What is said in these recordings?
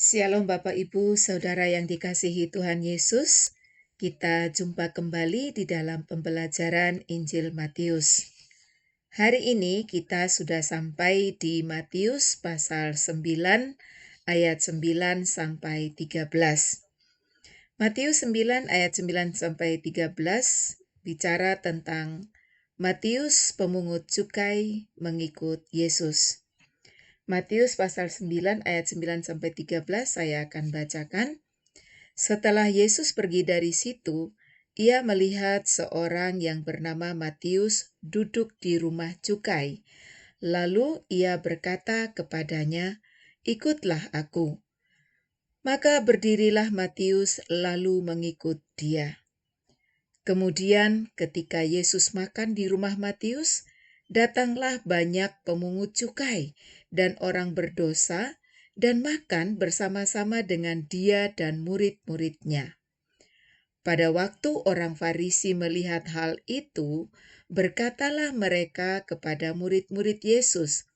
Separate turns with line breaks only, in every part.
Shalom Bapak Ibu, Saudara yang dikasihi Tuhan Yesus. Kita jumpa kembali di dalam pembelajaran Injil Matius. Hari ini kita sudah sampai di Matius pasal 9 ayat 9 sampai 13. Matius 9 ayat 9 sampai 13 bicara tentang Matius pemungut cukai mengikut Yesus. Matius pasal 9 ayat 9 sampai 13 saya akan bacakan. Setelah Yesus pergi dari situ, ia melihat seorang yang bernama Matius duduk di rumah cukai. Lalu ia berkata kepadanya, "Ikutlah aku." Maka berdirilah Matius lalu mengikut dia. Kemudian ketika Yesus makan di rumah Matius, datanglah banyak pemungut cukai dan orang berdosa dan makan bersama-sama dengan dia dan murid-muridnya. Pada waktu orang Farisi melihat hal itu, berkatalah mereka kepada murid-murid Yesus,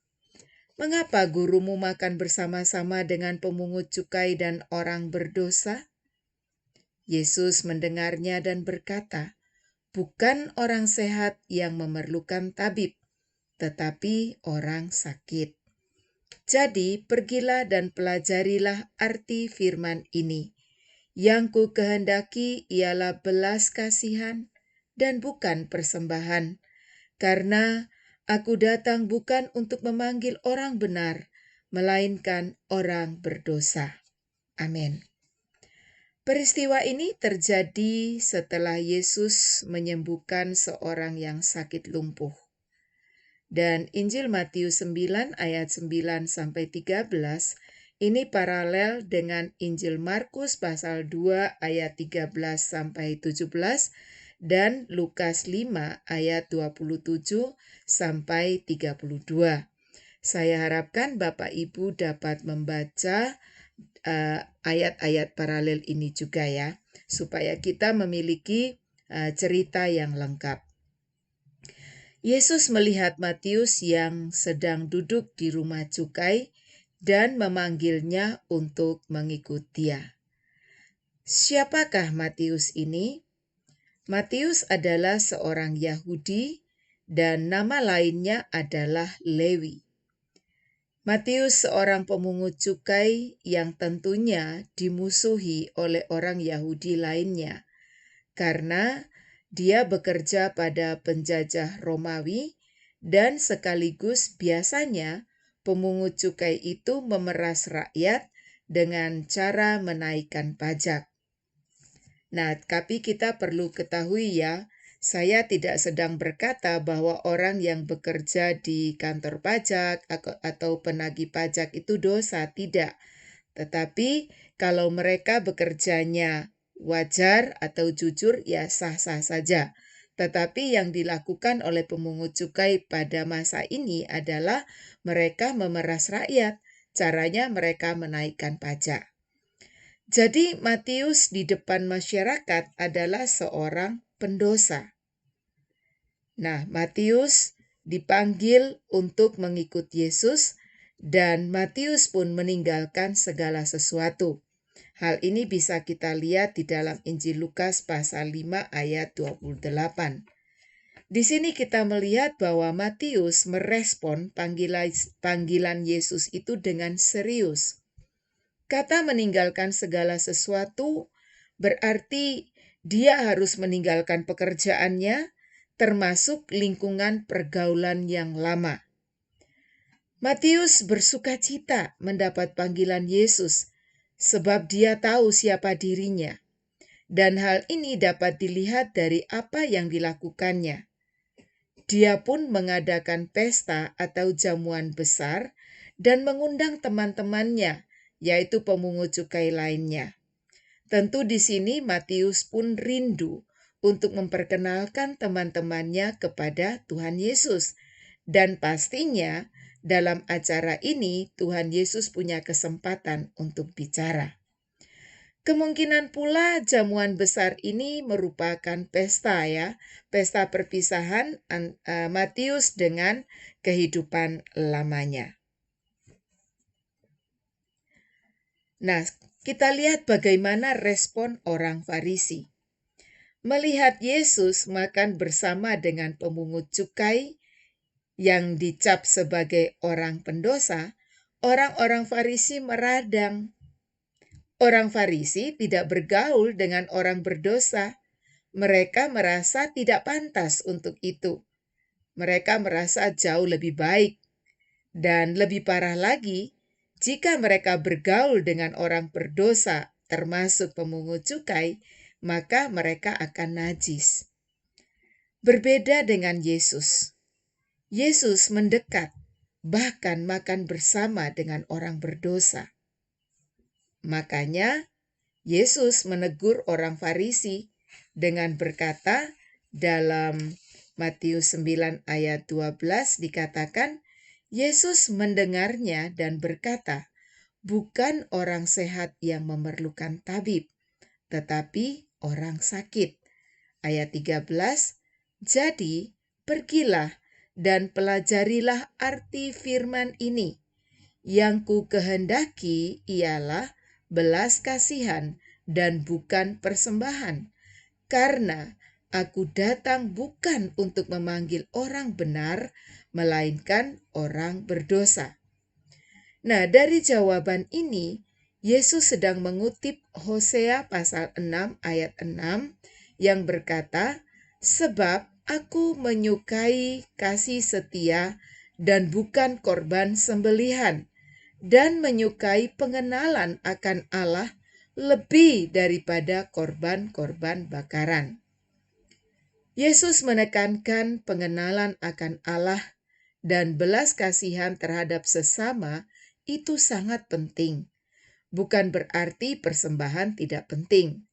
"Mengapa gurumu makan bersama-sama dengan pemungut cukai dan orang berdosa?" Yesus mendengarnya dan berkata, "Bukan orang sehat yang memerlukan tabib, tetapi orang sakit. Jadi pergilah dan pelajarilah arti firman ini. Yang ku kehendaki ialah belas kasihan dan bukan persembahan, karena aku datang bukan untuk memanggil orang benar, melainkan orang berdosa." Amin. Peristiwa ini terjadi setelah Yesus menyembuhkan seorang yang sakit lumpuh. Dan Injil Matius 9 ayat 9 sampai 13 ini paralel dengan Injil Markus pasal 2 ayat 13 sampai 17 dan Lukas 5 ayat 27 sampai 32. Saya harapkan Bapak Ibu dapat membaca ayat-ayat paralel ini juga ya, supaya kita memiliki cerita yang lengkap. Yesus melihat Matius yang sedang duduk di rumah cukai dan memanggilnya untuk mengikut dia. Siapakah Matius ini? Matius adalah seorang Yahudi dan nama lainnya adalah Lewi. Matius seorang pemungut cukai yang tentunya dimusuhi oleh orang Yahudi lainnya, karena dia bekerja pada penjajah Romawi dan sekaligus biasanya pemungut cukai itu memeras rakyat dengan cara menaikkan pajak. Nah, tapi kita perlu ketahui ya, saya tidak sedang berkata bahwa orang yang bekerja di kantor pajak atau penagih pajak itu dosa, tidak. Tetapi kalau mereka bekerjanya wajar atau jujur, ya sah-sah saja. Tetapi yang dilakukan oleh pemungut cukai pada masa ini adalah mereka memeras rakyat. Caranya mereka menaikkan pajak. Jadi Matius di depan masyarakat adalah seorang pendosa. Nah, Matius dipanggil untuk mengikut Yesus dan Matius pun meninggalkan segala sesuatu. Hal ini bisa kita lihat di dalam Injil Lukas pasal 5 ayat 28. Di sini kita melihat bahwa Matius merespon panggilan Yesus itu dengan serius. Kata meninggalkan segala sesuatu berarti dia harus meninggalkan pekerjaannya, termasuk lingkungan pergaulan yang lama. Matius bersukacita mendapat panggilan Yesus sebab dia tahu siapa dirinya. Dan hal ini dapat dilihat dari apa yang dilakukannya. Dia pun mengadakan pesta atau jamuan besar dan mengundang teman-temannya, yaitu pemungut cukai lainnya. Tentu di sini Matius pun rindu untuk memperkenalkan teman-temannya kepada Tuhan Yesus. Dan pastinya dalam acara ini Tuhan Yesus punya kesempatan untuk bicara. Kemungkinan pula jamuan besar ini merupakan pesta ya, pesta perpisahan Matius dengan kehidupan lamanya. Nah, kita lihat bagaimana respon orang Farisi. Melihat Yesus makan bersama dengan pemungut cukai yang dicap sebagai orang pendosa, orang-orang Farisi meradang. Orang Farisi tidak bergaul dengan orang berdosa. Mereka merasa tidak pantas untuk itu. Mereka merasa jauh lebih baik. Dan lebih parah lagi, jika mereka bergaul dengan orang berdosa, termasuk pemungut cukai, maka mereka akan najis. Berbeda dengan Yesus. Yesus mendekat, bahkan makan bersama dengan orang berdosa. Makanya, Yesus menegur orang Farisi dengan berkata dalam Matius 9 ayat 12 dikatakan, Yesus mendengarnya dan berkata, bukan orang sehat yang memerlukan tabib, tetapi orang sakit. Ayat 13, jadi pergilah dan pelajarilah arti firman ini. Yang ku kehendaki ialah belas kasihan dan bukan persembahan. Karena aku datang bukan untuk memanggil orang benar, melainkan orang berdosa. Nah, dari jawaban ini, Yesus sedang mengutip Hosea pasal 6 ayat 6 yang berkata, sebab aku menyukai kasih setia dan bukan korban sembelihan, dan menyukai pengenalan akan Allah lebih daripada korban-korban bakaran. Yesus menekankan pengenalan akan Allah dan belas kasihan terhadap sesama itu sangat penting. Bukan berarti persembahan tidak penting.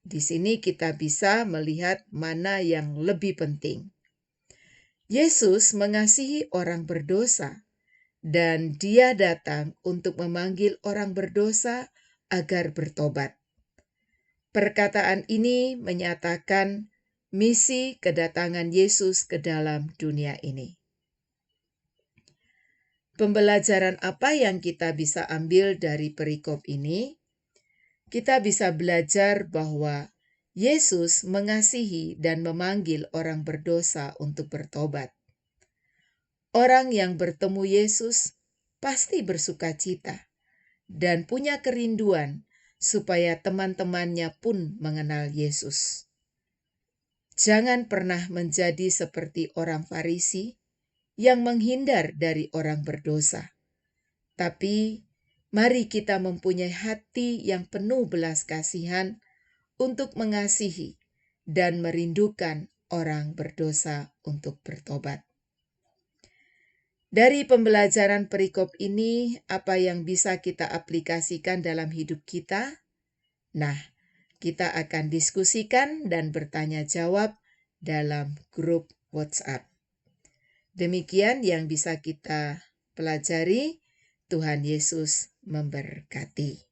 Di sini kita bisa melihat mana yang lebih penting. Yesus mengasihi orang berdosa, dan Dia datang untuk memanggil orang berdosa agar bertobat. Perkataan ini menyatakan misi kedatangan Yesus ke dalam dunia ini. Pembelajaran apa yang kita bisa ambil dari perikop ini? Kita bisa belajar bahwa Yesus mengasihi dan memanggil orang berdosa untuk bertobat. Orang yang bertemu Yesus pasti bersuka cita dan punya kerinduan supaya teman-temannya pun mengenal Yesus. Jangan pernah menjadi seperti orang Farisi yang menghindar dari orang berdosa. Tapi mari kita mempunyai hati yang penuh belas kasihan untuk mengasihi dan merindukan orang berdosa untuk bertobat. Dari pembelajaran perikop ini, apa yang bisa kita aplikasikan dalam hidup kita? Nah, kita akan diskusikan dan bertanya jawab dalam grup WhatsApp. Demikian yang bisa kita pelajari. Tuhan Yesus memberkati.